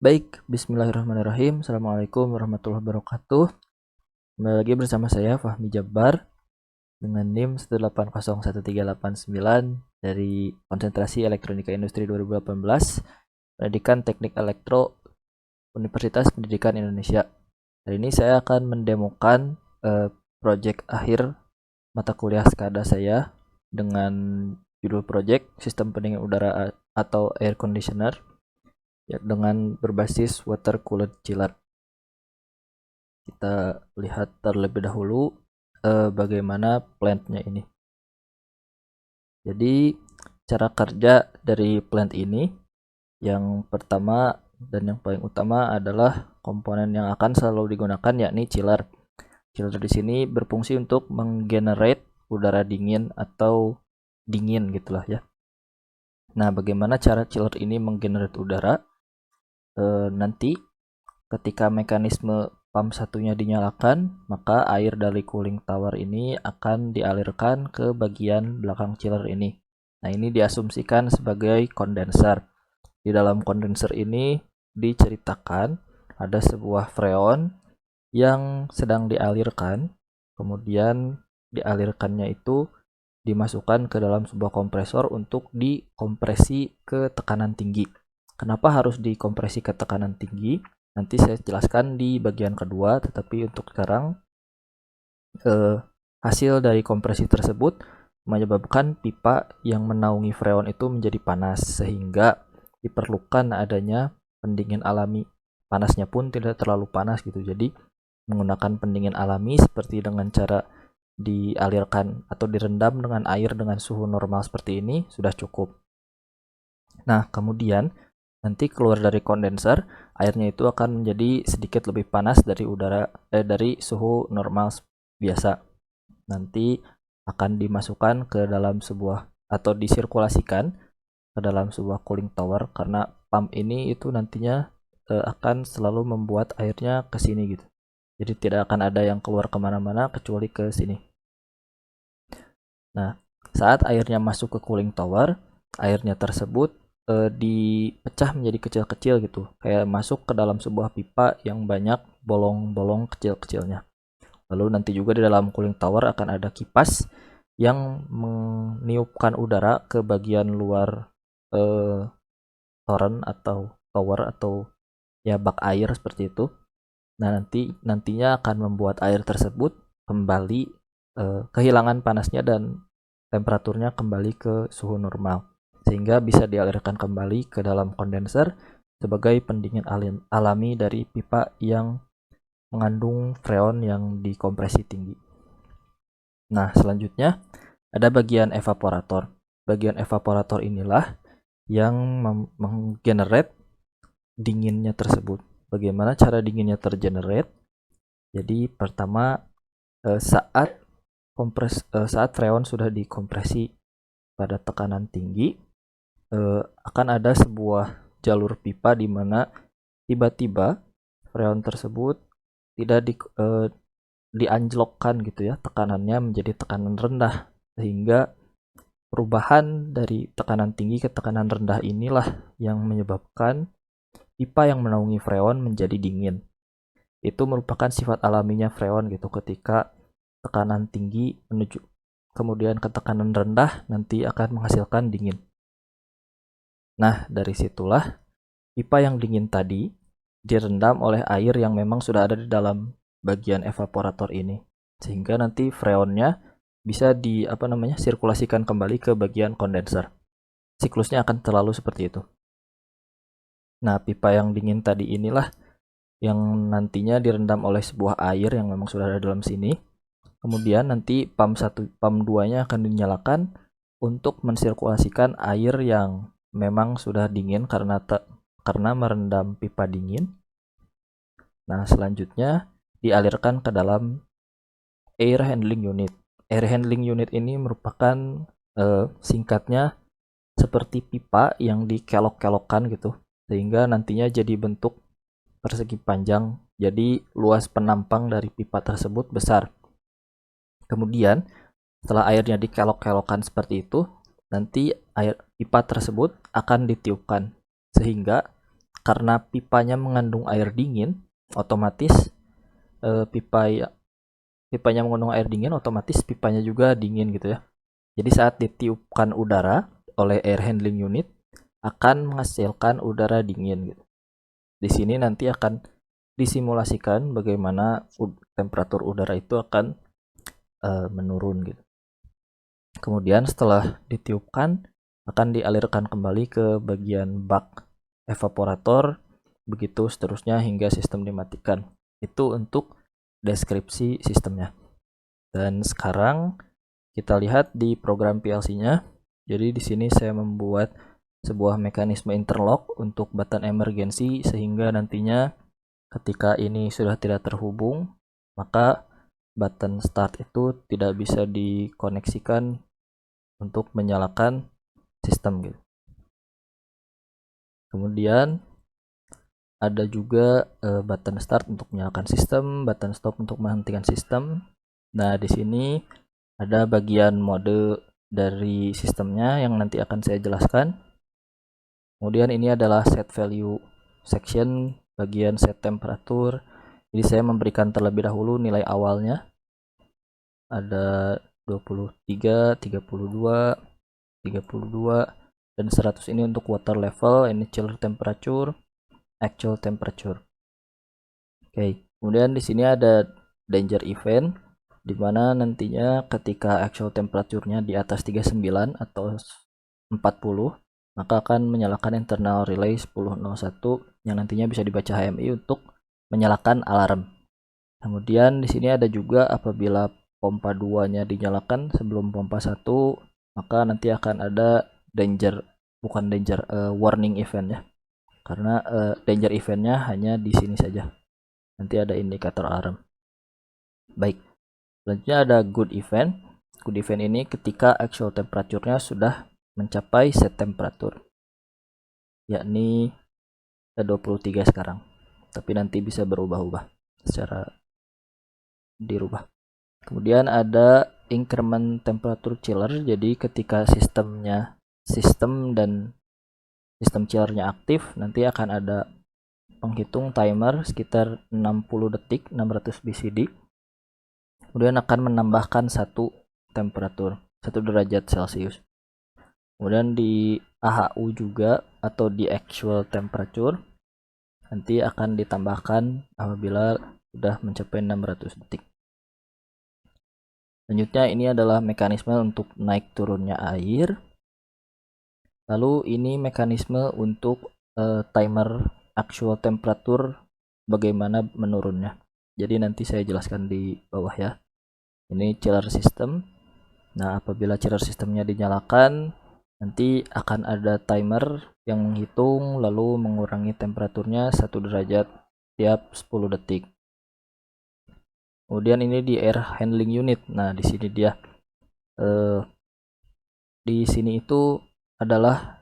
Baik, bismillahirrahmanirrahim. Assalamualaikum warahmatullahi wabarakatuh. Kembali lagi bersama saya Fahmi Jabbar dengan NIM 1801389 dari Konsentrasi Elektronika Industri 2018, Pendidikan Teknik Elektro Universitas Pendidikan Indonesia. Hari ini saya akan mendemokan proyek akhir mata kuliah SKADA saya dengan judul proyek Sistem Pendingin Udara atau Air Conditioner ya, dengan berbasis water cooled chiller. Kita lihat terlebih dahulu bagaimana plantnya ini. Jadi cara kerja dari plant ini, yang pertama dan yang paling utama adalah komponen yang akan selalu digunakan, yakni chiller. Chiller di sini berfungsi untuk menggenerate udara dingin atau dingin gitulah ya. Nah, bagaimana cara chiller ini menggenerate udara? Nanti ketika mekanisme pump satunya dinyalakan, maka air dari cooling tower ini akan dialirkan ke bagian belakang chiller ini. Nah, ini diasumsikan sebagai kondenser. Di dalam kondenser ini diceritakan ada sebuah freon yang sedang dialirkan, kemudian dialirkannya itu dimasukkan ke dalam sebuah kompresor untuk dikompresi ke tekanan tinggi. Kenapa harus dikompresi ke tekanan tinggi? Nanti saya jelaskan di bagian kedua, tetapi untuk sekarang hasil dari kompresi tersebut menyebabkan pipa yang menaungi freon itu menjadi panas, sehingga diperlukan adanya pendingin alami. Panasnya pun tidak terlalu panas gitu, jadi menggunakan pendingin alami seperti dengan cara dialirkan atau direndam dengan air dengan suhu normal seperti ini sudah cukup. Nah, kemudian nanti keluar dari kondenser, airnya itu akan menjadi sedikit lebih panas dari dari suhu normal biasa. Nanti akan dimasukkan ke dalam sebuah atau disirkulasikan ke dalam sebuah cooling tower, karena pump ini itu nantinya akan selalu membuat airnya ke sini gitu. Jadi tidak akan ada yang keluar kemana-mana kecuali ke sini. Nah, saat airnya masuk ke cooling tower, airnya tersebut dipecah menjadi kecil-kecil gitu, kayak masuk ke dalam sebuah pipa yang banyak bolong-bolong kecil-kecilnya. Lalu nanti juga di dalam cooling tower akan ada kipas yang meniupkan udara ke bagian luar tower atau ya bak air seperti itu. Nah, nantinya akan membuat air tersebut kembali kehilangan panasnya dan temperaturnya kembali ke suhu normal, sehingga bisa dialirkan kembali ke dalam kondenser sebagai pendingin alami dari pipa yang mengandung freon yang dikompresi tinggi. Nah, selanjutnya ada bagian evaporator. Bagian evaporator inilah yang menggenerate dinginnya tersebut. Bagaimana cara dinginnya tergenerate? Jadi pertama saat freon sudah dikompresi pada tekanan tinggi, akan ada sebuah jalur pipa di mana tiba-tiba freon tersebut tidak dianjlokkan gitu ya, tekanannya menjadi tekanan rendah, sehingga perubahan dari tekanan tinggi ke tekanan rendah inilah yang menyebabkan pipa yang menaungi freon menjadi dingin. Itu merupakan sifat alaminya freon gitu, ketika tekanan tinggi menuju kemudian ke tekanan rendah nanti akan menghasilkan dingin. Nah, dari situlah pipa yang dingin tadi direndam oleh air yang memang sudah ada di dalam bagian evaporator ini, sehingga nanti freonnya bisa sirkulasikan kembali ke bagian kondenser. Siklusnya akan selalu seperti itu. Nah, pipa yang dingin tadi inilah yang nantinya direndam oleh sebuah air yang memang sudah ada dalam sini. Kemudian nanti pump 2-nya akan dinyalakan untuk mensirkulasikan air yang memang sudah dingin karena merendam pipa dingin. Nah, selanjutnya dialirkan ke dalam air handling unit. Air handling unit ini merupakan singkatnya seperti pipa yang dikelok-kelokkan gitu, sehingga nantinya jadi bentuk persegi panjang. Jadi luas penampang dari pipa tersebut besar. Kemudian setelah airnya dikelok-kelokkan seperti itu, nanti air pipa tersebut akan ditiupkan, sehingga karena pipanya mengandung air dingin, otomatis pipanya mengandung air dingin, otomatis pipanya juga dingin gitu ya. Jadi saat ditiupkan udara oleh air handling unit akan menghasilkan udara dingin gitu. Di sini nanti akan disimulasikan bagaimana temperatur udara itu akan menurun gitu. Kemudian setelah ditiupkan akan dialirkan kembali ke bagian bak evaporator, begitu seterusnya hingga sistem dimatikan. Itu untuk deskripsi sistemnya. Dan sekarang kita lihat di program PLC-nya. Jadi di sini saya membuat sebuah mekanisme interlock untuk button emergency sehingga nantinya ketika ini sudah tidak terhubung, maka button start itu tidak bisa dikoneksikan untuk menyalakan sistem gitu. Kemudian ada juga button start untuk menyalakan sistem, button stop untuk menghentikan sistem. Nah, di sini ada bagian mode dari sistemnya yang nanti akan saya jelaskan. Kemudian ini adalah set value section, bagian set temperatur. Jadi saya memberikan terlebih dahulu nilai awalnya. Ada 23, 32, 32, dan 100 ini untuk water level, ini chiller temperature, actual temperature. Oke, kemudian di sini ada danger event, di mana nantinya ketika actual temperature-nya di atas 39 atau 40, maka akan menyalakan internal relay 1001 yang nantinya bisa dibaca HMI untuk menyalakan alarm. Kemudian di sini ada juga apabila pompa 2-nya dinyalakan sebelum pompa 1, maka nanti akan ada warning event ya. Karena danger eventnya hanya di sini saja. Nanti ada indikator alarm. Baik. Selanjutnya ada good event. Good event ini ketika actual temperature-nya sudah mencapai set temperature. Yakni 23 sekarang. Tapi nanti bisa berubah-ubah secara dirubah. Kemudian ada increment temperature chiller. Jadi ketika sistem chillernya aktif, nanti akan ada penghitung timer sekitar 60 detik, 600 BCD. Kemudian akan menambahkan 1 temperatur, 1 derajat Celcius. Kemudian di AHU juga atau di actual temperature nanti akan ditambahkan apabila sudah mencapai 600 detik. Selanjutnya ini adalah mekanisme untuk naik turunnya air. Lalu ini mekanisme untuk timer actual temperature bagaimana menurunnya. Jadi nanti saya jelaskan di bawah ya. Ini chiller system. Nah, apabila chiller sistemnya dinyalakan, nanti akan ada timer yang menghitung lalu mengurangi temperaturnya 1 derajat tiap 10 detik. Kemudian ini di air handling unit. Nah, di sini dia di sini itu adalah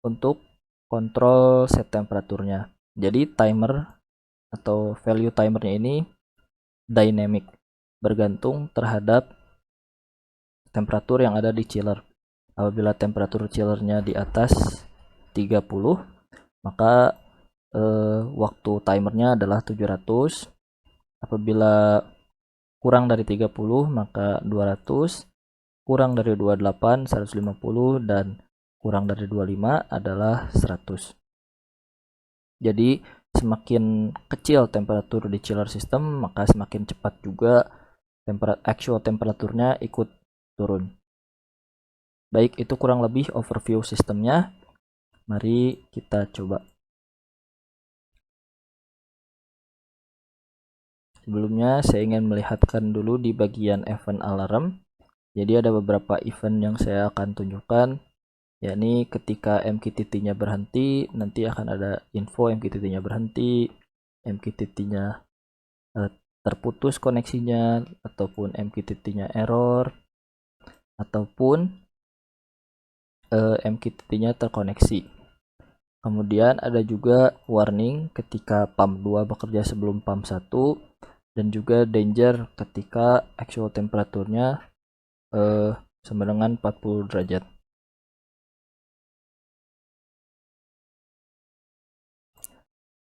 untuk kontrol set temperaturnya. Jadi timer atau value timernya ini dynamic, bergantung terhadap temperatur yang ada di chiller. Apabila temperatur chillernya di atas 30, maka waktu timernya adalah 700. Apabila kurang dari 30 maka 200, kurang dari 28 150, dan kurang dari 25 adalah 100. Jadi semakin kecil temperatur di chiller system, maka semakin cepat juga actual temperaturnya ikut turun. Baik, itu kurang lebih overview sistemnya. Mari kita coba. Sebelumnya saya ingin melihatkan dulu di bagian event alarm. Jadi ada beberapa event yang saya akan tunjukkan, yakni ketika MQTT-nya berhenti, nanti akan ada info MQTT-nya berhenti, MQTT-nya terputus koneksinya, ataupun MQTT-nya error, ataupun MQTT-nya terkoneksi. Kemudian ada juga warning ketika pump 2 bekerja sebelum pump 1, dan juga danger ketika actual temperaturnya sama dengan 40 derajat.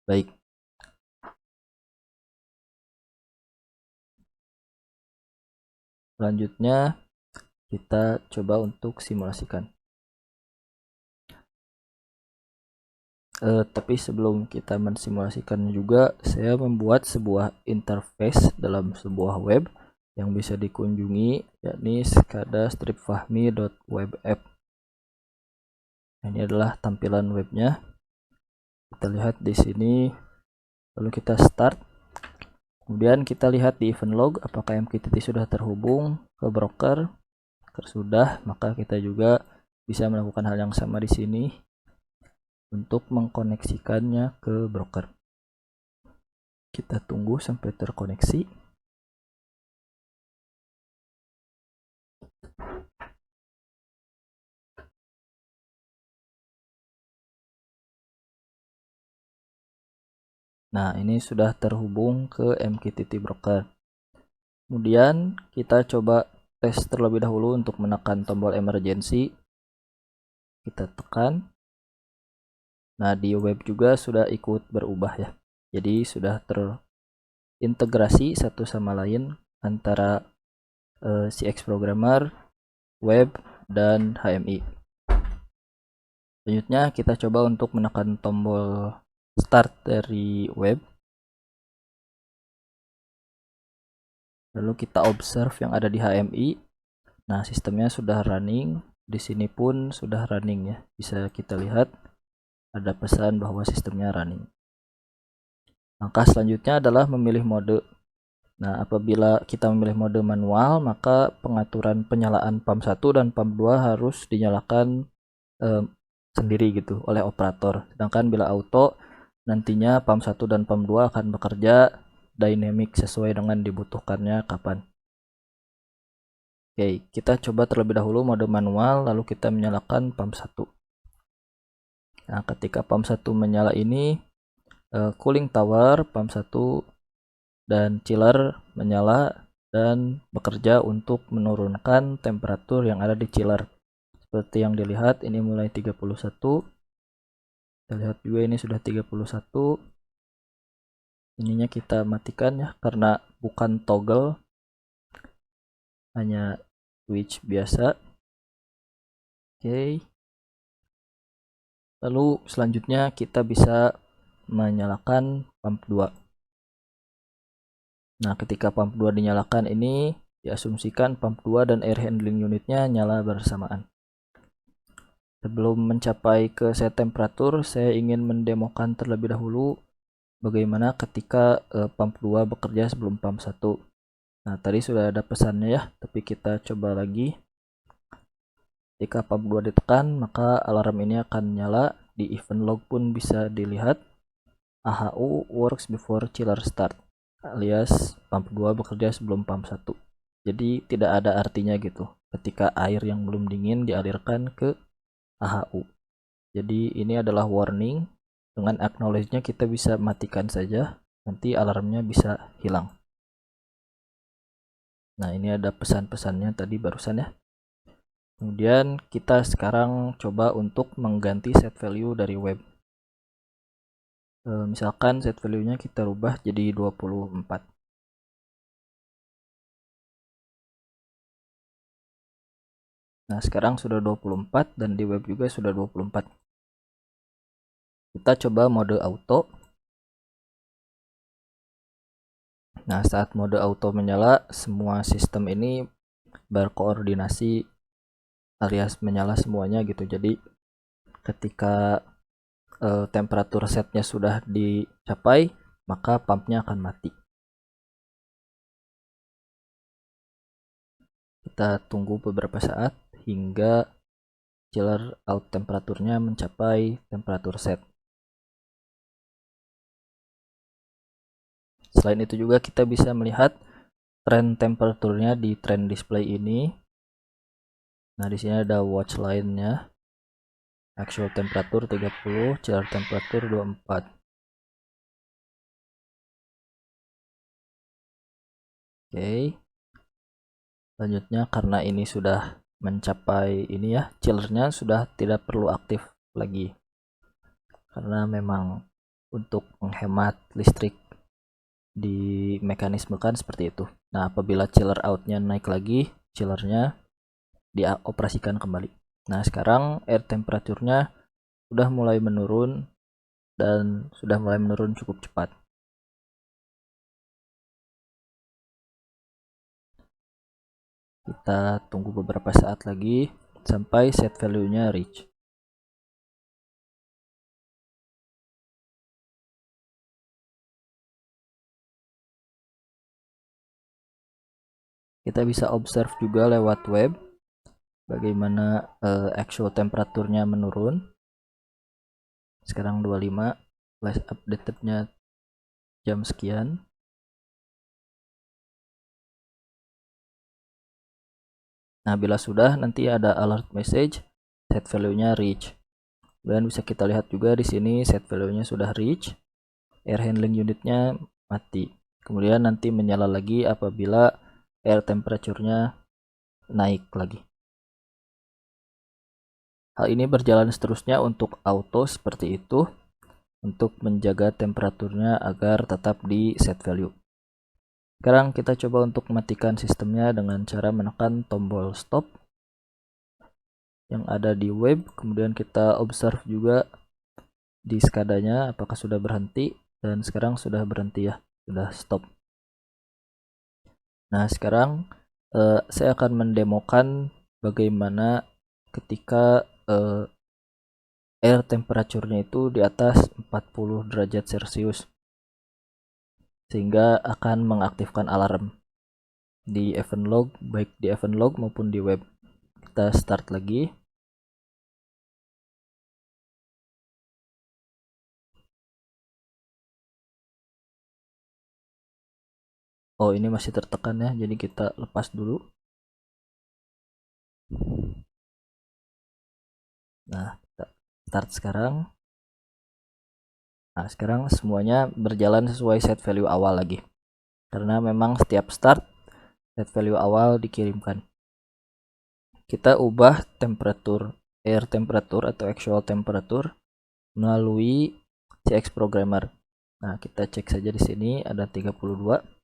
Baik. Selanjutnya kita coba untuk simulasikan. Tapi sebelum kita mensimulasikan juga, saya membuat sebuah interface dalam sebuah web yang bisa dikunjungi, yakni skada-fahmi.webapp. Ini adalah tampilan webnya. Kita lihat di sini, lalu kita start. Kemudian kita lihat di event log apakah MQTT sudah terhubung ke broker. Kalau sudah, maka kita juga bisa melakukan hal yang sama di sini untuk mengkoneksikannya ke broker. Kita tunggu sampai terkoneksi. Nah, ini sudah terhubung ke MQTT broker. Kemudian kita coba tes terlebih dahulu untuk menekan tombol emergency. Kita tekan. Nah, di web juga sudah ikut berubah ya. Jadi sudah terintegrasi satu sama lain antara CX Programmer, web, dan HMI. Selanjutnya kita coba untuk menekan tombol start dari web. Lalu kita observe yang ada di HMI. Nah, sistemnya sudah running. Di sini pun sudah running ya. Bisa kita lihat ada pesan bahwa sistemnya running. Langkah selanjutnya adalah memilih mode. Nah, apabila kita memilih mode manual, maka pengaturan penyalaan PAM 1 dan PAM 2 harus dinyalakan sendiri gitu oleh operator. Sedangkan bila auto, nantinya PAM 1 dan PAM 2 akan bekerja dynamic sesuai dengan dibutuhkannya kapan. Oke, kita coba terlebih dahulu mode manual, lalu kita menyalakan PAM 1. Nah, ketika PAM 1 menyala ini, cooling tower, PAM 1, dan chiller menyala dan bekerja untuk menurunkan temperatur yang ada di chiller. Seperti yang dilihat, ini mulai 31. Kita lihat juga ini sudah 31. Ininya kita matikan ya, karena bukan toggle, hanya switch biasa. Oke. Lalu selanjutnya kita bisa menyalakan pump 2. Nah, ketika pump 2 dinyalakan ini, diasumsikan pump 2 dan air handling unitnya nyala bersamaan. Sebelum mencapai ke set temperatur, saya ingin mendemokan terlebih dahulu bagaimana ketika pump 2 bekerja sebelum pump 1. Nah, tadi sudah ada pesannya ya, tapi kita coba lagi. Jika pump 2 ditekan, maka alarm ini akan nyala. Di event log pun bisa dilihat AHU works before chiller start, alias pump 2 bekerja sebelum pump 1. Jadi tidak ada artinya gitu ketika air yang belum dingin dialirkan ke AHU. Jadi ini adalah warning. Dengan acknowledge-nya kita bisa matikan saja, nanti alarmnya bisa hilang. Nah, ini ada pesan-pesannya tadi barusan ya. Kemudian kita sekarang coba untuk mengganti set value dari web. Misalkan set value-nya kita rubah jadi 24. Nah, sekarang sudah 24 dan di web juga sudah 24. Kita coba mode auto. Nah, saat mode auto menyala, semua sistem ini berkoordinasi alias menyala semuanya gitu. Jadi ketika temperatur setnya sudah dicapai, maka pumpnya akan mati. Kita tunggu beberapa saat hingga chiller out temperaturnya mencapai temperatur set. Selain itu juga kita bisa melihat trend temperaturnya di trend display ini. Nah, di sini ada watch line-nya. Actual temperatur 30, chiller temperatur 24. Oke. Selanjutnya karena ini sudah mencapai ini ya, chillernya sudah tidak perlu aktif lagi. Karena memang untuk menghemat listrik di mekanismekan seperti itu. Nah, apabila chiller outnya naik lagi, chillernya dioperasikan kembali. Nah, sekarang air temperaturnya sudah mulai menurun dan sudah mulai menurun cukup cepat. Kita tunggu beberapa saat lagi sampai set value-nya reach. Kita bisa observe juga lewat web bagaimana actual temperaturnya menurun. Sekarang 25, last updated-nya jam sekian. Nah, bila sudah, nanti ada alert message set value-nya reach. Dan bisa kita lihat juga di sini set value-nya sudah reach. Air handling unitnya mati. Kemudian nanti menyala lagi apabila air temperature-nya naik lagi. Hal ini berjalan seterusnya untuk auto seperti itu, untuk menjaga temperaturnya agar tetap di set value. Sekarang kita coba untuk matikan sistemnya dengan cara menekan tombol stop yang ada di web. Kemudian kita observe juga di skadanya apakah sudah berhenti, dan sekarang sudah berhenti ya, sudah stop. Nah, sekarang saya akan mendemokan bagaimana ketika air temperaturnya itu di atas 40 derajat Celcius, sehingga akan mengaktifkan alarm di event log, baik di event log maupun di web. Kita start lagi. Oh, ini masih tertekan ya, jadi kita lepas dulu. Nah, kita start sekarang. Nah, sekarang semuanya berjalan sesuai set value awal lagi, karena memang setiap start set value awal dikirimkan. Kita ubah temperatur air temperature atau actual temperature melalui CX Programmer. Nah, kita cek saja di sini ada 32.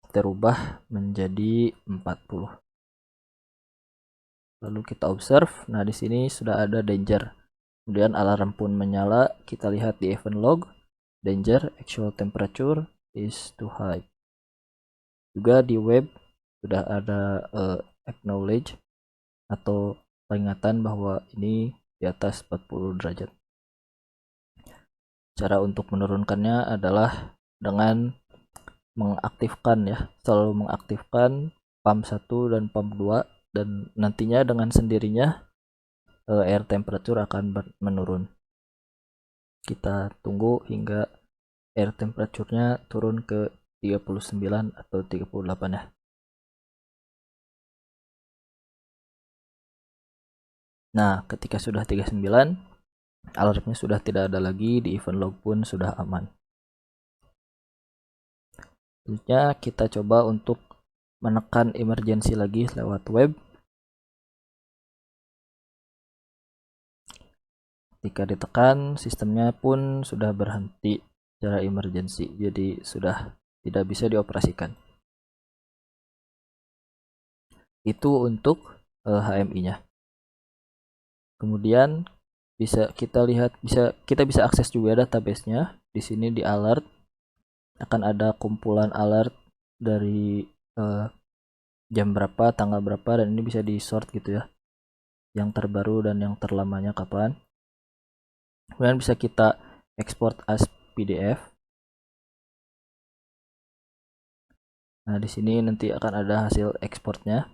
Kita rubah menjadi 40. Lalu kita observe. Nah, di sini sudah ada danger. Kemudian alarm pun menyala. Kita lihat di event log, danger actual temperature is too high. Juga di web sudah ada acknowledge atau peringatan bahwa ini di atas 40 derajat. Cara untuk menurunkannya adalah dengan mengaktifkan ya, selalu mengaktifkan pump 1 dan pump 2, dan nantinya dengan sendirinya air temperature akan menurun. Kita tunggu hingga air temperaturnya turun ke 39 atau 38 ya. Nah, ketika sudah 39, alarmnya sudah tidak ada lagi, di event log pun sudah aman. Selanjutnya kita coba untuk menekan emergency lagi lewat web. Ketika ditekan, sistemnya pun sudah berhenti secara emergency, jadi sudah tidak bisa dioperasikan. Itu untuk HMI-nya. Kemudian kita bisa akses juga database-nya. Di sini di alert akan ada kumpulan alert dari jam berapa, tanggal berapa, dan ini bisa di sort gitu ya, yang terbaru dan yang terlamanya kapan. Kemudian bisa kita export as PDF. Nah, di sini nanti akan ada hasil ekspornya,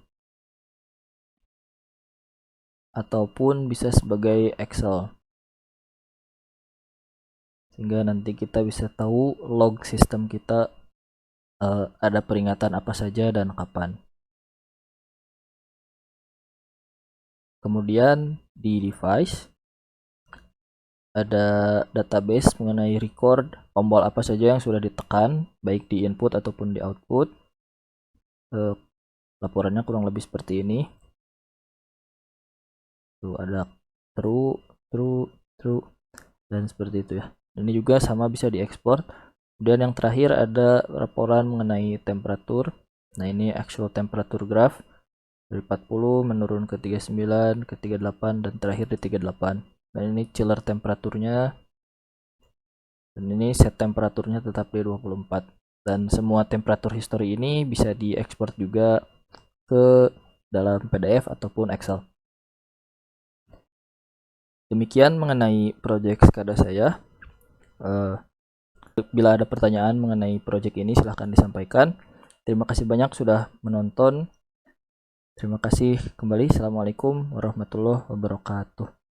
ataupun bisa sebagai Excel, sehingga nanti kita bisa tahu log sistem kita ada peringatan apa saja dan kapan. Kemudian di device ada database mengenai record tombol apa saja yang sudah ditekan, baik di input ataupun di output. Laporannya kurang lebih seperti ini. Tuh ada true, dan seperti itu ya. Ini juga sama bisa diekspor. Kemudian yang terakhir ada laporan mengenai temperatur. Nah, ini actual temperature graph dari 40 menurun ke 39, ke 38 dan terakhir di 38. Dan ini chiller temperaturnya. Dan ini set temperaturnya tetap di 24. Dan semua temperatur history ini bisa diekspor juga ke dalam PDF ataupun Excel. Demikian mengenai project SCADA saya. Bila ada pertanyaan mengenai project ini silahkan disampaikan. Terima kasih banyak sudah menonton. Terima kasih kembali. Assalamualaikum warahmatullahi wabarakatuh.